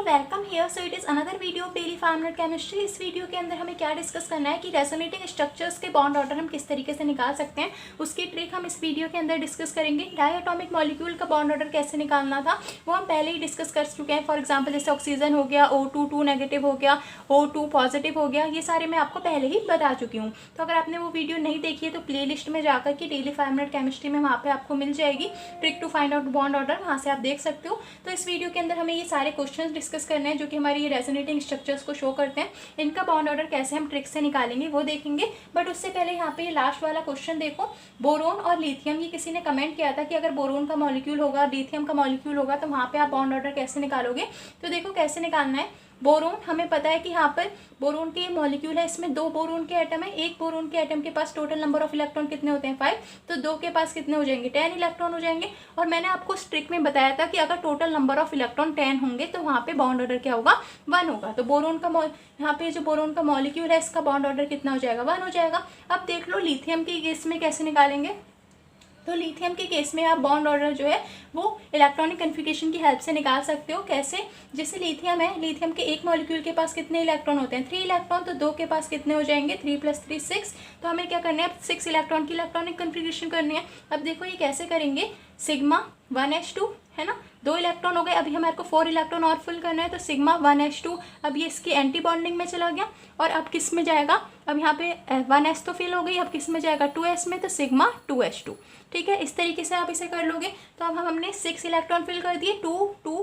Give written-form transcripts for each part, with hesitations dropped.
Welcome here. So it is another video of daily 5 minute chemistry. इस video के अंदर हमें क्या डिस्कस करना है कि रेजोनेटिंग स्ट्रक्चर्स के बॉन्ड ऑर्डर हम किस तरीके से निकाल सकते हैं, उसकी ट्रिक हम इस वीडियो के अंदर डिस्कस करेंगे। डायटोमिक मॉलिक्यूल का बॉन्ड ऑर्डर कैसे निकालना था वो हम पहले ही डिस्कस कर चुके हैं। फॉर एग्जाम्पल जैसे ऑक्सीजन हो गया, O2 नेगेटिव हो गया, O2 पॉजिटिव हो गया, ये सारे मैं आपको पहले ही बता चुकी हूँ। तो अगर आपने वो वीडियो नहीं देखी है तो प्ले लिस्ट में जाकर के डेली 5 मिनट केमिस्ट्री में वहाँ पे आपको मिल जाएगी trick to find out bond order, वहाँ से आप देख सकते हो। तो इस वीडियो के अंदर हमें ये सारे क्वेश्चन डिस्कस करने हैं जो कि हमारी ये रेजोनेटिंग स्ट्रक्चर्स को शो करते हैं। इनका बॉन्ड ऑर्डर कैसे हम ट्रिक से निकालेंगे वो देखेंगे। बट उससे पहले यहाँ पे ये लास्ट वाला क्वेश्चन देखो, बोरोन और लिथियम। ये किसी ने कमेंट किया था कि अगर बोरोन का मॉलिक्यूल होगा, लिथियम का मॉलिक्यूल होगा तो वहाँ पे आप बॉन्ड ऑर्डर कैसे निकालोगे। तो देखो कैसे निकालना है। बोरोन हमें पता है कि यहाँ पर बोरोन के मॉलिक्यूल है, इसमें 2 बोरोन के एटम है। एक बोरोन के एटम के पास टोटल नंबर ऑफ इलेक्ट्रॉन कितने होते हैं 5, तो 2 के पास कितने हो जाएंगे 10 इलेक्ट्रॉन हो जाएंगे। और मैंने आपको उस ट्रिक में बताया था कि अगर टोटल नंबर ऑफ इलेक्ट्रॉन 10 होंगे तो वहाँ पे बॉन्ड ऑर्डर क्या होगा 1 होगा। तो बोरोन का यहाँ पे जो बोरोन का मॉलिक्यूल है इसका बॉन्ड ऑर्डर कितना हो जाएगा 1 हो जाएगा। अब देख लो लिथियम के केस में कैसे निकालेंगे। तो लिथियम के केस में आप बॉन्ड ऑर्डर जो है वो इलेक्ट्रॉनिक कन्फिगरेशन की हेल्प से निकाल सकते हो। कैसे, जैसे लिथियम है, लिथियम के एक मॉलिक्यूल के पास कितने इलेक्ट्रॉन होते हैं 3 इलेक्ट्रॉन, तो 2 के पास कितने हो जाएंगे 3 + 3 6। तो हमें क्या करना है, अब 6 इलेक्ट्रॉन की इलेक्ट्रॉनिक कन्फिगरेशन करनी है। अब देखो ये कैसे करेंगे, सिग्मा 1s2 है ना, 2 इलेक्ट्रॉन हो गए। अभी हमारे को 4 इलेक्ट्रॉन और फिल करना है, तो सिग्मा 1s2। अब ये इसकी एंटी बॉन्डिंग में चला गया और अब किस में जाएगा, अब यहाँ पे 1s तो फिल हो गई, अब किस में जाएगा 2s में, तो सिग्मा 2s2। ठीक है, इस तरीके से आप इसे कर लोगे। तो अब हमने 6 इलेक्ट्रॉन फिल कर दिए, 2 2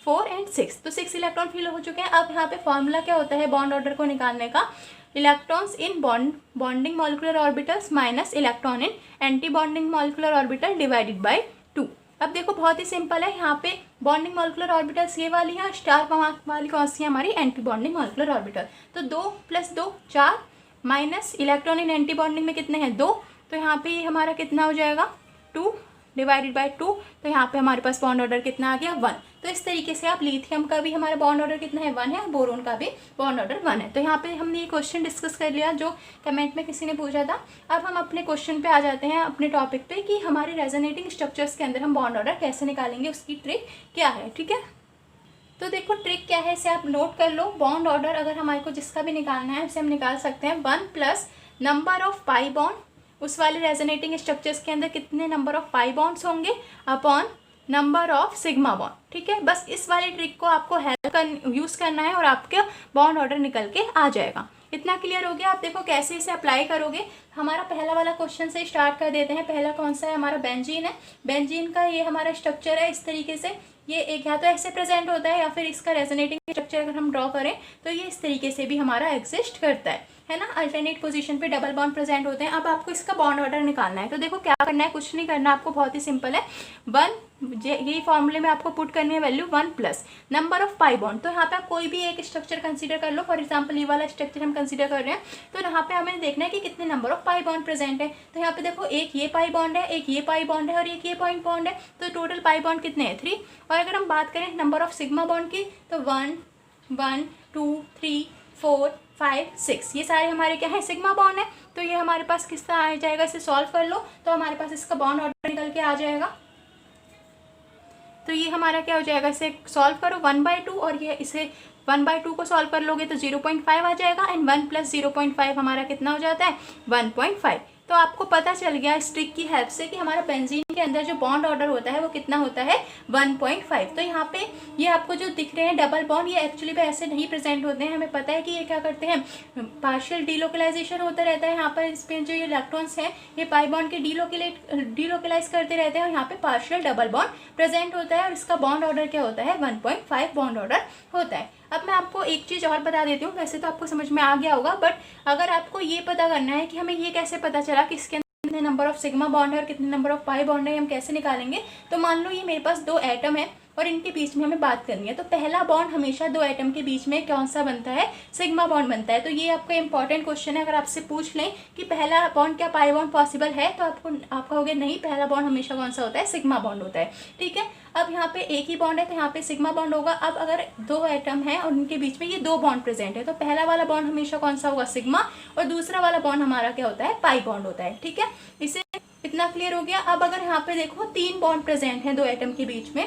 4 एंड 6, तो 6 इलेक्ट्रॉन फिल हो चुके हैं। अब यहाँ पे फॉर्मूला क्या होता है बॉन्ड ऑर्डर को निकालने का, electrons in bonding molecular orbitals minus electron in anti bonding molecular orbital divided by 2। अब देखो बहुत ही सिंपल है, यहाँ पे बॉन्डिंग मॉलिक्यूलर ऑर्बिटल्स ये वाली है, स्टार वाली कौन सी है हमारी एंटी बॉन्डिंग मॉलिक्यूलर ऑर्बिटल। तो 2 + 2 4 minus electron in anti bonding में कितने हैं 2, तो यहाँ पे ये हमारा कितना हो जाएगा 2 डिवाइडेड बाय 2। तो यहाँ पे हमारे पास बॉन्ड ऑर्डर कितना आ गया 1। तो इस तरीके से आप लिथियम का भी हमारा बॉन्ड ऑर्डर कितना है 1 है, बोरोन का भी बॉन्ड ऑर्डर 1 है। तो यहाँ पे हमने ये क्वेश्चन डिस्कस कर लिया जो कमेंट में किसी ने पूछा था। अब हम अपने क्वेश्चन पे आ जाते हैं, अपने टॉपिक पे कि हमारे रेजोनेटिंग स्ट्रक्चर्स के अंदर हम बॉन्ड ऑर्डर कैसे निकालेंगे, उसकी ट्रिक क्या है। ठीक है, तो देखो ट्रिक क्या है इसे आप नोट कर लो। बॉन्ड ऑर्डर अगर हमारे को जिसका भी निकालना है उसे हम निकाल सकते हैं 1 + नंबर ऑफ पाई बॉन्ड, उस वाले रेजोनेटिंग स्ट्रक्चर्स के अंदर कितने नंबर ऑफ पाई बॉन्ड्स होंगे upon number of sigma bond. ठीक है, बस इस वाली ट्रिक को आपको यूज़ करना है और आपके बॉन्ड ऑर्डर निकल के आ जाएगा। इतना क्लियर हो गया। आप देखो कैसे इसे अप्लाई करोगे। हमारा पहला वाला क्वेश्चन से स्टार्ट कर देते हैं। पहला कौन सा है हमारा, बेंजीन है। बेंजीन का ये हमारा स्ट्रक्चर है इस तरीके से, ये एक या तो ऐसे प्रेजेंट होता है या फिर इसका रेजोनेटिंग स्ट्रक्चर अगर हम ड्रॉ करें तो ये इस तरीके से भी हमारा एग्जिस्ट करता है ना। अल्टरनेट पोजीशन पे डबल बॉन्ड प्रेजेंट होते हैं। अब आपको इसका बॉन्ड ऑर्डर निकालना है। तो देखो क्या करना है, कुछ नहीं करना आपको, बहुत ही सिंपल है। 1 यही फॉर्मूले में आपको पुट करनी है value 1 + number of pi bond. तो यहाँ पे आप कोई भी एक स्ट्रक्चर कंसीडर कर लो। फॉर एग्जांपल ये वाला स्ट्रक्चर हम कंसीडर कर रहे हैं, तो यहाँ पे हमें देखना है कि कितने number of pi bond present है। तो यहाँ पे देखो एक ये पाई बॉन्ड है, एक ये पाई बॉन्ड है और एक ये पॉइंट बॉन्ड है। तो टोटल पाई बॉन्ड कितने हैं 3। और अगर हम बात करें नंबर ऑफ सिग्मा बॉन्ड की तो 1 1 2 3 4 5 6, ये सारे हमारे क्या है सिग्मा बॉन्ड है। तो ये हमारे पास किस तरह आ जाएगा, इसे सॉल्व कर लो तो हमारे पास इसका बॉन्ड ऑर्डर निकल के आ जाएगा। तो ये हमारा क्या हो जाएगा, इसे सॉल्व करो 1/2 और ये इसे 1/2 को सॉल्व कर लोगे तो 0.5 आ जाएगा। एंड 1 + 0.5 हमारा कितना हो जाता है 1.5। तो आपको पता चल गया इस ट्रिक की हेल्प से कि हमारा बेंजीन के अंदर जो बॉन्ड ऑर्डर होता है वो कितना होता है 1.5। तो यहाँ पे ये आपको जो दिख रहे हैं डबल बॉन्ड, ये एक्चुअली पे ऐसे नहीं प्रेजेंट होते हैं। हमें पता है कि ये क्या करते हैं, पार्शियल डीलोकलाइजेशन होता रहता है। यहाँ पर इस पे जो ये इलेक्ट्रॉन्स हैं ये पाई बॉन्ड के डीलोकलाइज करते रहते हैं और यहाँ पे पार्शियल डबल बॉन्ड प्रेजेंट होता है और इसका बॉन्ड ऑर्डर क्या होता है 1.5 बॉन्ड ऑर्डर होता है। अब मैं आपको एक चीज़ और बता देती हूँ, वैसे तो आपको समझ में आ गया होगा, बट अगर आपको ये पता करना है कि हमें ये कैसे पता चला कि इसके अंदर कितने नंबर ऑफ सिग्मा बॉन्ड है और कितने नंबर ऑफ पाई बॉन्ड है, हम कैसे निकालेंगे। तो मान लो ये मेरे पास 2 एटम है, और इनके बीच में हमें बात करनी है। तो पहला बॉन्ड हमेशा दो एटम के बीच में कौन सा बनता है, सिग्मा बॉन्ड बनता है। तो ये आपका इंपॉर्टेंट क्वेश्चन है, अगर आपसे पूछ लें कि पहला बॉन्ड क्या पाई बॉन्ड पॉसिबल है, तो आप कहोगे नहीं, पहला बॉन्ड हमेशा कौन सा होता है, सिग्मा बॉन्ड होता है। ठीक है, अब यहाँ पे एक ही बॉन्ड है तो यहाँ पे सिग्मा बॉन्ड होगा। अब अगर दो एटम है और उनके बीच में ये दो बॉन्ड प्रेजेंट है, तो पहला वाला बॉन्ड हमेशा कौन सा होगा, सिग्मा, और दूसरा वाला बॉन्ड हमारा क्या होता है, पाई बॉन्ड होता है। ठीक है, इसे इतना क्लियर हो गया। अब अगर यहाँ पे देखो तीन बॉन्ड प्रेजेंट हैं दो एटम के बीच में,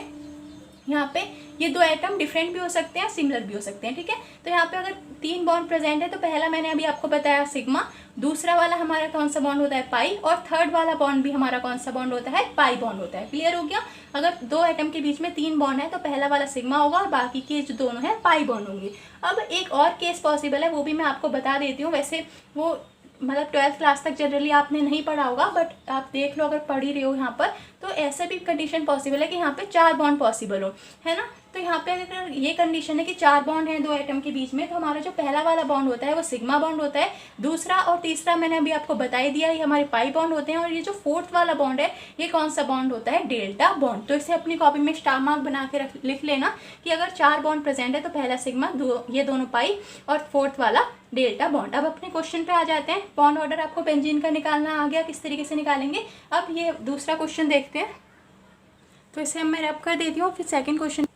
यहाँ पे ये दो एटम डिफरेंट भी हो सकते हैं, सिमिलर भी हो सकते हैं। ठीक है, तो यहाँ पे अगर तीन बॉन्ड प्रेजेंट है तो पहला मैंने अभी आपको बताया सिग्मा, दूसरा वाला हमारा कौन सा बॉन्ड होता है, पाई, और थर्ड वाला बॉन्ड भी हमारा कौन सा बॉन्ड होता है, पाई बॉन्ड होता है। क्लियर हो गया। अगर दो एटम के बीच में तीन बॉन्ड है तो पहला वाला सिग्मा होगा और बाकी के जो दोनों है पाई बॉन्ड होंगे। अब एक और केस पॉसिबल है, वो भी मैं आपको बता देती हूँ। वैसे वो मतलब 12th क्लास तक जनरली आपने नहीं पढ़ा होगा, बट आप देख लो अगर पढ़ ही रहे हो यहाँ पर, तो ऐसा भी कंडीशन पॉसिबल है कि यहाँ पे चार बॉन्ड पॉसिबल हो, है ना। तो यहाँ पे अगर ये कंडीशन है कि चार बॉन्ड हैं दो एटम के बीच में, तो हमारा जो पहला वाला बॉन्ड होता है वो सिग्मा बॉन्ड होता है, दूसरा और तीसरा मैंने अभी आपको बता ही दिया, ये हमारे पाई बॉन्ड होते हैं, और ये जो फोर्थ वाला बॉन्ड है ये कौन सा बॉन्ड होता है, डेल्टा बॉन्ड। तो इसे अपनी कॉपी में स्टार मार्क बना के लिख लेना कि अगर चार बॉन्ड प्रेजेंट है तो पहला सिग्मा, ये दोनों पाई, और फोर्थ वाला डेल्टा बॉन्ड। अब अपने क्वेश्चन पे आ जाते हैं। बॉन्ड ऑर्डर आपको बेंजीन का निकालना आ गया, किस तरीके से निकालेंगे। अब ये दूसरा क्वेश्चन देखते हैं, तो इसे मैं रैप कर देती हूँ। फिर सेकंड क्वेश्चन,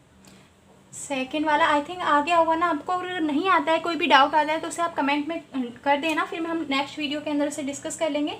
सेकंड वाला आई थिंक आ गया होगा ना आपको। अगर नहीं आता है, कोई भी डाउट आता है तो उसे आप कमेंट में कर देना, फिर हम नेक्स्ट वीडियो के अंदर उसे डिस्कस कर लेंगे।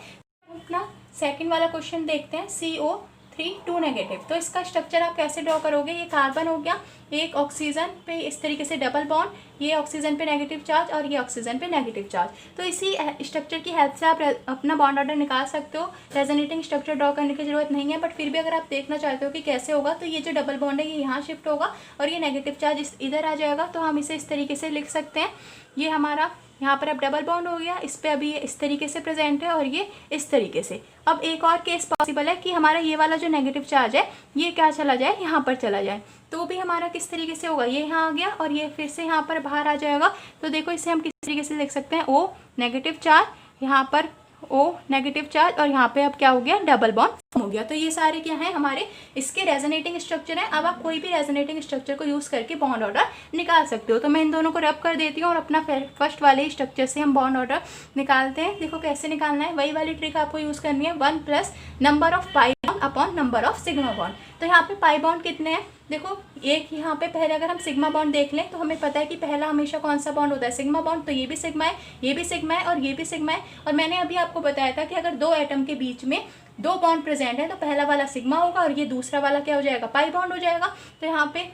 अपना सेकंड वाला क्वेश्चन देखते हैं, CO3 2 नेगेटिव। तो इसका स्ट्रक्चर आप कैसे ड्रॉ करोगे, ये कार्बन हो गया, एक ऑक्सीजन पे इस तरीके से डबल बॉन्ड, ये ऑक्सीजन पे नेगेटिव चार्ज और ये ऑक्सीजन पे नेगेटिव चार्ज। तो इसी स्ट्रक्चर की हेल्प से आप अपना बॉन्ड ऑर्डर निकाल सकते हो। रेजोनेटिंग स्ट्रक्चर ड्रॉ करने की जरूरत नहीं है, बट फिर भी अगर आप देखना चाहते हो कि कैसे होगा, तो ये जो डबल बॉन्ड है ये यहाँ शिफ्ट होगा और ये नेगेटिव चार्ज इधर आ जाएगा। तो हम इसे इस तरीके से लिख सकते हैं, ये हमारा यहाँ पर अब डबल बॉन्ड हो गया, इस पर अभी ये इस तरीके से प्रेजेंट है और ये इस तरीके से। अब एक और केस पॉसिबल है कि हमारा ये वाला जो नेगेटिव चार्ज है ये क्या चला जाए, यहाँ पर चला जाए। तो भी हमारा किस तरीके से होगा, ये यहाँ आ गया और ये फिर से यहाँ पर बाहर आ जाएगा। तो देखो इसे हम किस तरीके से लिख सकते हैं, O नेगेटिव चार्ज, यहाँ पर O नेगेटिव चार्ज, और यहाँ पे अब क्या हो गया, डबल बॉन्ड हो गया। तो ये सारे क्या हैं हमारे इसके रेजोनेटिंग स्ट्रक्चर हैं। अब आप कोई भी रेजोनेटिंग स्ट्रक्चर को यूज़ करके बॉन्ड ऑर्डर निकाल सकते हो। तो मैं इन दोनों को रब कर देती हूँ और अपना फर्स्ट वाले स्ट्रक्चर से हम बॉन्ड ऑर्डर निकालते हैं। देखो कैसे निकालना है, वही वाली ट्रिक आपको यूज़ करनी है, 1 plus number of pi bond upon number of sigma bond. तो यहाँ पे पाई बॉन्ड कितने हैं, देखो एक यहाँ पे पहले अगर हम सिग्मा बॉन्ड देख लें तो हमें पता है कि पहला हमेशा कौन सा बॉन्ड होता है, सिग्मा बॉन्ड। तो ये भी सिग्मा है, ये भी सिग्मा है और ये भी सिग्मा है। और मैंने अभी आपको बताया था कि अगर दो एटम के बीच में दो बॉन्ड प्रेजेंट है तो पहला वाला सिग्मा होगा और ये दूसरा वाला क्या हो जाएगा, पाई बॉन्ड हो जाएगा। तो यहाँ पे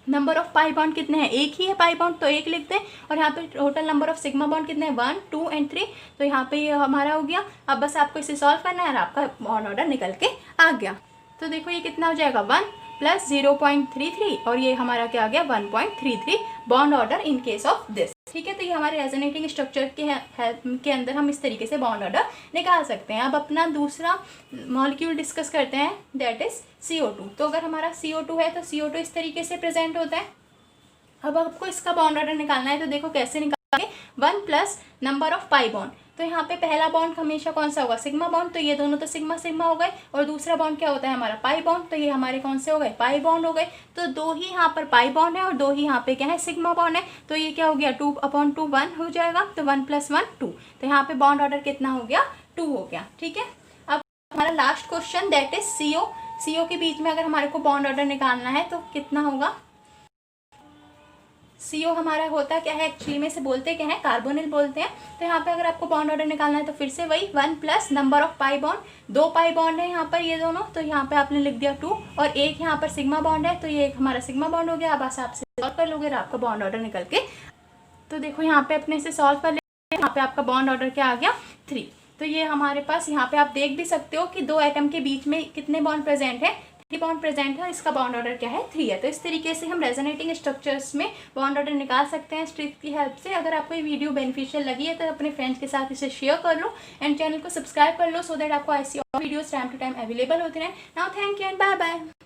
नंबर ऑफ पाई बॉन्ड कितने हैं, एक ही है पाई बॉन्ड, तो एक लिखते हैं। और यहाँ पे total number of sigma bond कितने हैं, 1 2 एंड 3। तो यहाँ पे ये हमारा हो गया। अब बस आपको इसे सॉल्व करना है और आपका बॉन्ड ऑर्डर निकल के आ गया। तो देखो ये कितना हो जाएगा, 1 प्लस 0.33 और ये हमारा क्या आ गया, 1.33 bond order in case of this. ठीक है, तो ये हमारे रेजोनेटिंग स्ट्रक्चर के अंदर हम इस तरीके से बॉन्ड ऑर्डर निकाल सकते हैं। अब अपना दूसरा मॉलिक्यूल डिस्कस करते हैं, दैट इज CO2। तो अगर हमारा CO2 है तो CO2 इस तरीके से प्रेजेंट होता है। अब आपको इसका बॉन्ड ऑर्डर निकालना है, तो देखो कैसे निकालेंगे, 1 plus number of pi bond. तो यहाँ पे पहला बॉन्ड हमेशा कौन सा होगा, सिग्मा बॉन्ड। तो ये दोनों तो सिग्मा सिग्मा हो गए, और दूसरा बॉन्ड क्या होता है हमारा, पाई बॉन्ड। तो ये हमारे कौन से हो गए, पाई बॉन्ड हो गए। तो दो ही यहाँ पर पाई बॉन्ड है और दो ही यहाँ पे क्या है, सिग्मा बॉन्ड है। तो ये क्या हो गया, 2/2 1 हो जाएगा। तो 1 + 1 2। तो यहाँ पे बॉन्ड ऑर्डर कितना हो गया, 2 हो गया। ठीक है, अब हमारा last question that is CO के बीच में अगर हमारे को बॉन्ड ऑर्डर निकालना है तो कितना होगा। CO हमारा होता क्या है, एक्चुअली में इसे बोलते क्या है, कार्बोनिल बोलते हैं। तो यहाँ पे अगर आपको बॉन्ड ऑर्डर निकालना है तो फिर से वही 1 plus number of pi bond, 2 pi bond है यहाँ पर ये दोनों। तो यहाँ पे आपने लिख दिया 2 और एक यहाँ पर सिग्मा बॉन्ड है, तो ये एक हमारा सिग्मा बॉन्ड हो गया। अब बस आपसे सॉल्व कर लोगे और आपका बॉन्ड ऑर्डर निकल के। तो देखो यहाँ पे अपने से सॉल्व कर लेंगे, यहाँ पे आपका बॉन्ड ऑर्डर क्या आ गया, 3। तो ये हमारे पास यहाँ पे आप देख भी सकते हो कि दो एटम के बीच में कितने बॉन्ड प्रेजेंट है, 3 बॉन्ड प्रेजेंट है। इसका बॉन्ड ऑर्डर क्या है, 3 है। तो इस तरीके से हम रेजोनेटिंग स्ट्रक्चर्स में बॉन्ड ऑर्डर निकाल सकते हैं इस ट्रिक की हेल्प से। अगर आपको ये वीडियो बेनिफिशियल लगी है तो अपने फ्रेंड्स के साथ इसे शेयर कर लो एंड चैनल को सब्सक्राइब कर लो, सो दैट आपको ऐसी और videos time to time available होते रहें। Now thank you and bye bye.